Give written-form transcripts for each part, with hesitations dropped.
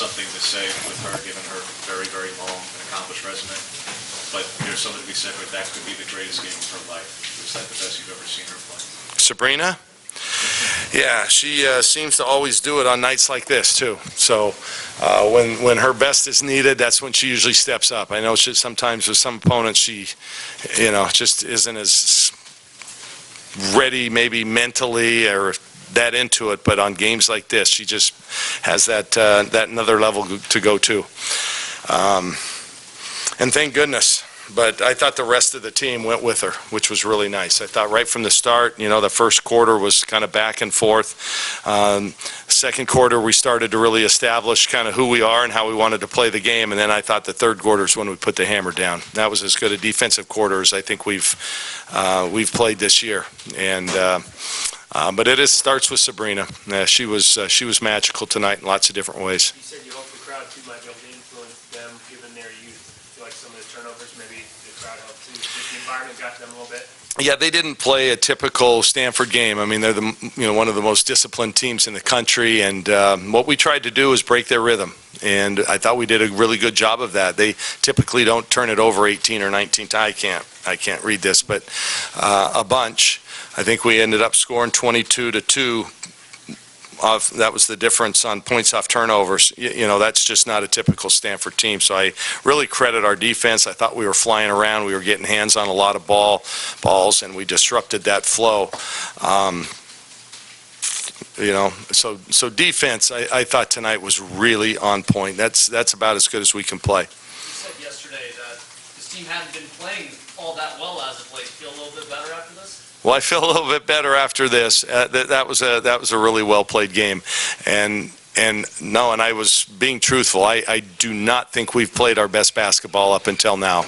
something to say with her, given her very, very long and accomplished resume. But there's something to be said with that could be the greatest game of her life. Was that the best you've ever seen her play? Sabrina? Yeah, she seems to always do it on nights like this, too. So when her best is needed, that's when she usually steps up. I know sometimes with some opponents, she, just isn't as ready maybe mentally or that into it, but on games like this, she just has that another level to go to. And thank goodness. But I thought the rest of the team went with her, which was really nice. I thought right from the start, the first quarter was kind of back and forth. Second quarter, we started to really establish kind of who we are and how we wanted to play the game. And then I thought the third quarter is when we put the hammer down. That was as good a defensive quarter as I think we've played this year. And but it starts with Sabrina. She was magical tonight in lots of different ways. You said you hope the crowd too might be able to influence them, given their youth. I feel like some of the turnovers, maybe the crowd helped too. The environment got to them a little bit. Yeah, they didn't play a typical Stanford game. I mean, they're one of the most disciplined teams in the country, and what we tried to do is break their rhythm. And I thought we did a really good job of that. They typically don't turn it over 18 or 19 times. I can't read this, but a bunch. I think we ended up scoring 22-2. That was the difference on points off turnovers. That's just not a typical Stanford team. So I really credit our defense. I thought we were flying around. We were getting hands on a lot of balls, and we disrupted that flow. So defense, I thought tonight was really on point. That's about as good as we can play. You said yesterday that this team hadn't been playing all that well as of late. Feel a little bit better after this? Well, I feel a little bit better after this. That was a really well played game, and I was being truthful. I do not think we've played our best basketball up until now.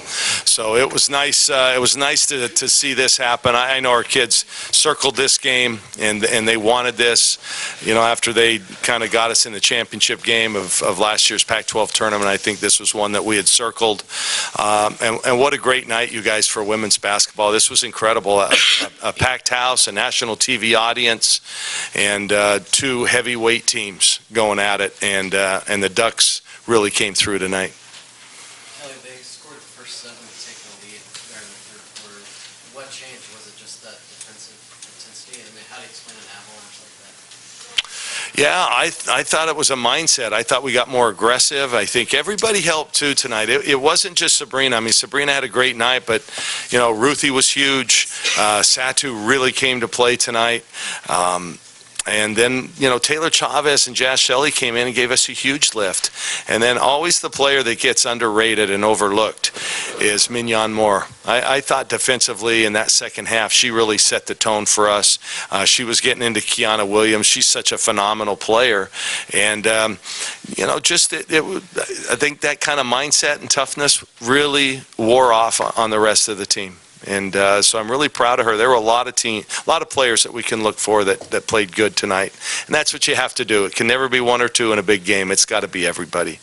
So it was nice. It was nice to see this happen. I know our kids circled this game and they wanted this. After they kind of got us in the championship game of last year's Pac-12 tournament, I think this was one that we had circled. And what a great night, you guys, for women's basketball. This was incredible. A packed house, a national TV audience, and two heavyweight teams going at it, and the Ducks really came through tonight. Kelly, they scored the first 7 to take the lead there in the third quarter. What changed? Was it just that defensive intensity? I mean, how do you explain an avalanche like that? Yeah, I thought it was a mindset. I thought we got more aggressive. I think everybody helped too tonight. It wasn't just Sabrina. I mean, Sabrina had a great night, but Ruthie was huge. Satu really came to play tonight. And then, Taylor Chavez and Jazz Shelley came in and gave us a huge lift. And then always the player that gets underrated and overlooked is Mignon Moore. I thought defensively in that second half, she really set the tone for us. She was getting into Kiana Williams. She's such a phenomenal player. And, I think that kind of mindset and toughness really wore off on the rest of the team. And so I'm really proud of her. There were a lot of players that we can look for that played good tonight. And that's what you have to do. It can never be one or two in a big game. It's got to be everybody.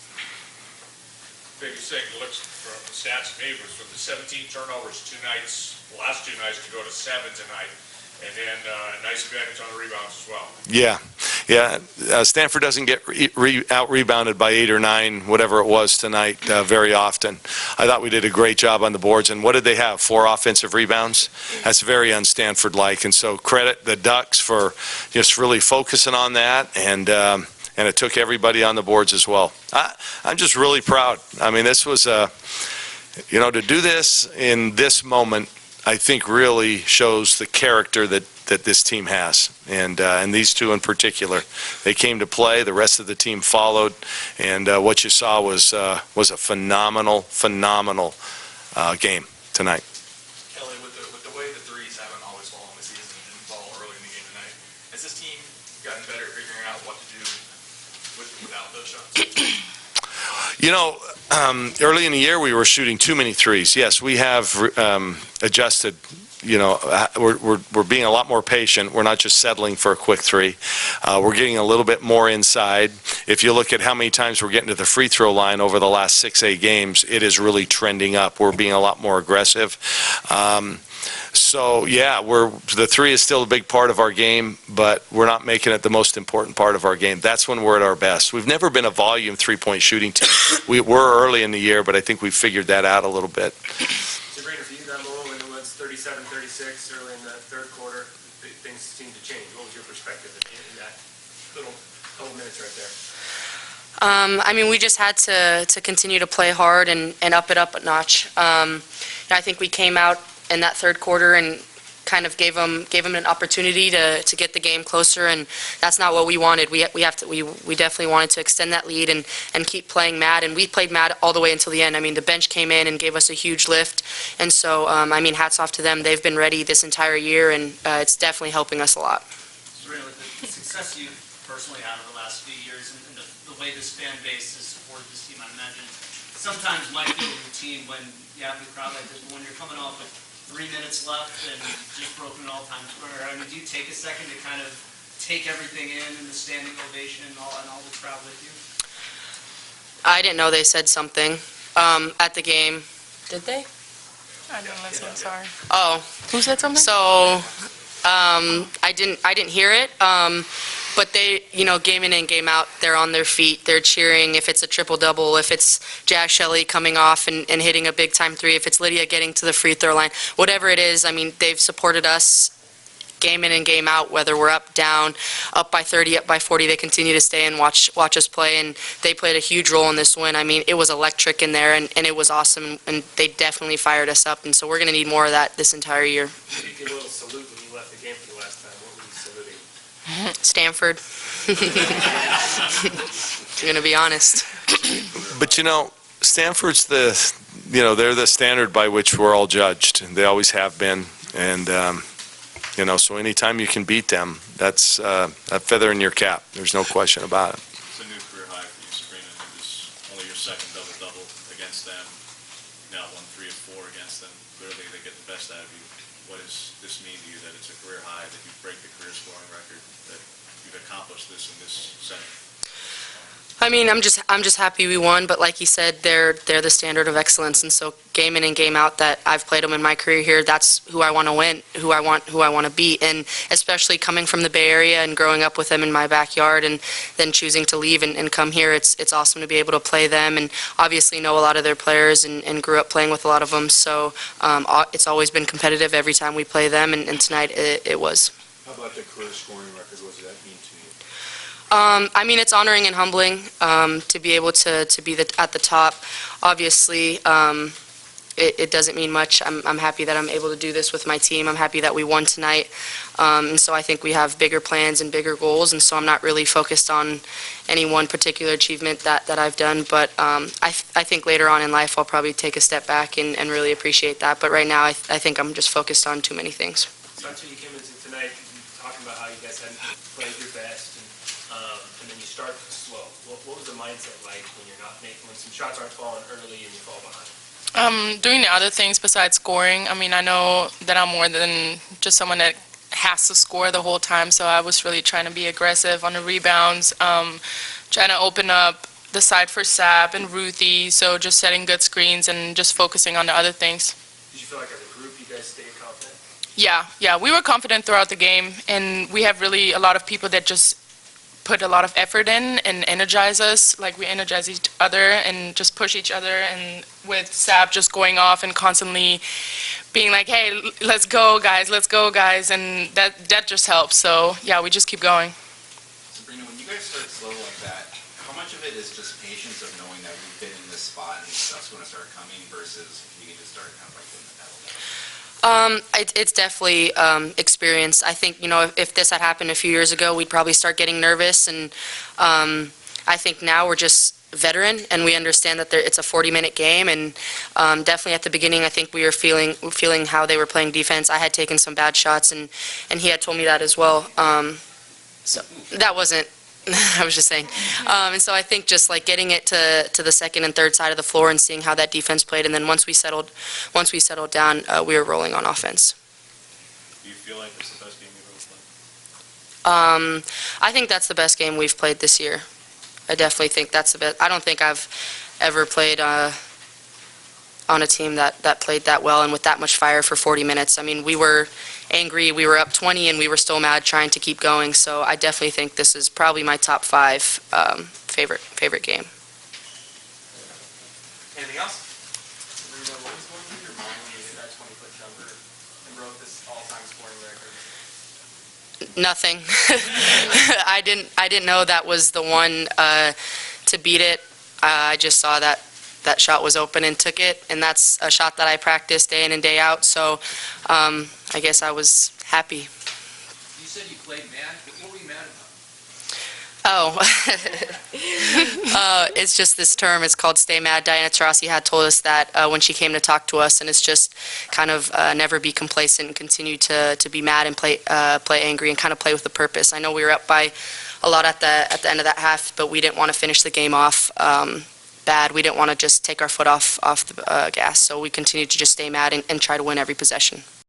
Biggest thing that looks from the stats to me was from the 17 turnovers the last two nights to go to 7 tonight. And then a nice advantage on the rebounds as well. Yeah. Stanford doesn't get out-rebounded by 8 or 9, whatever it was tonight, very often. I thought we did a great job on the boards. And what did they have? 4 offensive rebounds? That's very un-Stanford-like. And so credit the Ducks for just really focusing on that. And it took everybody on the boards as well. I'm just really proud. I mean, this was to do this in this moment, I think really shows the character that this team has, and these two in particular. They came to play. The rest of the team followed, and what you saw was a phenomenal game tonight. Kelly, with the way the threes haven't always fallen this season and didn't fall early in the game tonight, has this team gotten better at figuring out what to do without those shots? Early in the year we were shooting too many threes. Yes, we have adjusted we're being a lot more patient. We're not just settling for a quick three. We're getting a little bit more inside. If you look at how many times we're getting to the free throw line over the last 6-8 games, it is really trending up. We're being a lot more aggressive. So yeah, the three is still a big part of our game, but we're not making it the most important part of our game. That's when we're at our best. We've never been a volume three-point shooting team. We were early in the year, but I think we figured that out a little bit. Sabrina, for you, that moment when it was 37-36 early in the third quarter, things seemed to change. What was your perspective in that little couple minutes right there? I mean, we just had to continue to play hard and up it up a notch. I think we came out in that third quarter and kind of gave them an opportunity to get the game closer, and that's not what we wanted. We definitely wanted to extend that lead and keep playing mad, and we played mad all the way until the end. I mean, the bench came in and gave us a huge lift, and so I mean, hats off to them. They've been ready this entire year, and it's definitely helping us a lot. Sabrina, with the success you've personally had over the last few years and the way this fan base has supported this team, I imagine sometimes might feel routine when you have the crowd like this, but when you're coming off with 3 minutes left and just broken an all-time scorer, I mean, do you take a second to kind of take everything in and the standing ovation and all the crowd with you? I didn't know they said something at the game. Did they? I didn't listen, sorry. Oh, Who said something? so I didn't hear it. But they, game in and game out, they're on their feet. They're cheering if it's a triple-double, if it's Jazz Shelley coming off and hitting a big-time three, if it's Lydia getting to the free throw line. Whatever it is, I mean, they've supported us game in and game out, whether we're up, down, up by 30, up by 40. They continue to stay and watch us play, and they played a huge role in this win. I mean, it was electric in there, and it was awesome, and they definitely fired us up, and so we're going to need more of that this entire year. You gave a little salute when you left the game for the last time. What were you saluting? Stanford. I'm going to be honest. But Stanford's they're the standard by which we're all judged, and they always have been. And so anytime you can beat them, that's a feather in your cap. There's no question about it. It's a new career high for you, Sabrina. It was only your second double-double against them. Now won 3 of 4 against them. Clearly, they get the best out of you. What does this mean to you that it's a career high, that you break the career scoring record, that you've accomplished this in this setting? I mean, I'm just happy we won, but like you said, they're the standard of excellence, and so game in and game out that I've played them in my career here, that's who I want to win, who I want to beat, and especially coming from the Bay Area and growing up with them in my backyard, and then choosing to leave and come here, it's awesome to be able to play them, and obviously know a lot of their players and grew up playing with a lot of them, so it's always been competitive every time we play them, and tonight it was. How about the career scoring record? What does that mean to you? I mean, it's honoring and humbling to be able to be at the top. Obviously, it doesn't mean much. I'm happy that I'm able to do this with my team. I'm happy that we won tonight. And so I think we have bigger plans and bigger goals, and so I'm not really focused on any one particular achievement that I've done. But I think later on in life I'll probably take a step back and really appreciate that. But right now I think I'm just focused on too many things. So until you came into tonight, talking about how you guys hadn't played your best, and then you start slow. What was the mindset like when you're not making, when some shots aren't falling early and you fall behind? Doing the other things besides scoring. I mean, I know that I'm more than just someone that has to score the whole time, so I was really trying to be aggressive on the rebounds, trying to open up the side for Sab and Ruthie, so just setting good screens and just focusing on the other things. Did you feel like as a group you guys stayed confident? Yeah, we were confident throughout the game, and we have really a lot of people that just put a lot of effort in and energize us, like we energize each other and just push each other, and with Sab just going off and constantly being like, hey, let's go guys, and that just helps, so yeah, we just keep going. Sabrina, when you guys start slow like that, how much of it is just patience of knowing that we've been in this spot and stuff's going to start coming versus you can just start kind of like putting the pedal down? It's definitely experience. I think, if this had happened a few years ago, we'd probably start getting nervous, and I think now we're just veteran, and we understand that it's a 40-minute game, and definitely at the beginning, I think we were feeling how they were playing defense. I had taken some bad shots, and he had told me that as well. So that wasn't, I was just saying. And so I think just like getting it to the second and third side of the floor and seeing how that defense played, and then once we settled down, we were rolling on offense. Do you feel like it's the best game you've ever played? I think that's the best game we've played this year. I definitely think that's the best. I don't think I've ever played on a team that played that well and with that much fire for 40 minutes. I mean, we were angry, we were up 20, and we were still mad trying to keep going. So I definitely think this is probably my top 5 favorite game. Anything else? Reno, what was going through your mind when you hit that 20-foot jumper and broke this all-time scoring record? Nothing. I didn't know that was the one to beat it. I just saw that shot was open and took it, and that's a shot that I practice day in and day out. So I guess I was happy. You said you played mad. What were you mad about? Oh, it's just this term. It's called stay mad. Diana Taurasi had told us that when she came to talk to us, and it's just kind of never be complacent and continue to be mad and play angry and kind of play with a purpose. I know we were up by a lot at the end of that half, but we didn't want to finish the game off bad. We didn't want to just take our foot off the gas, so we continued to just stay mad and try to win every possession.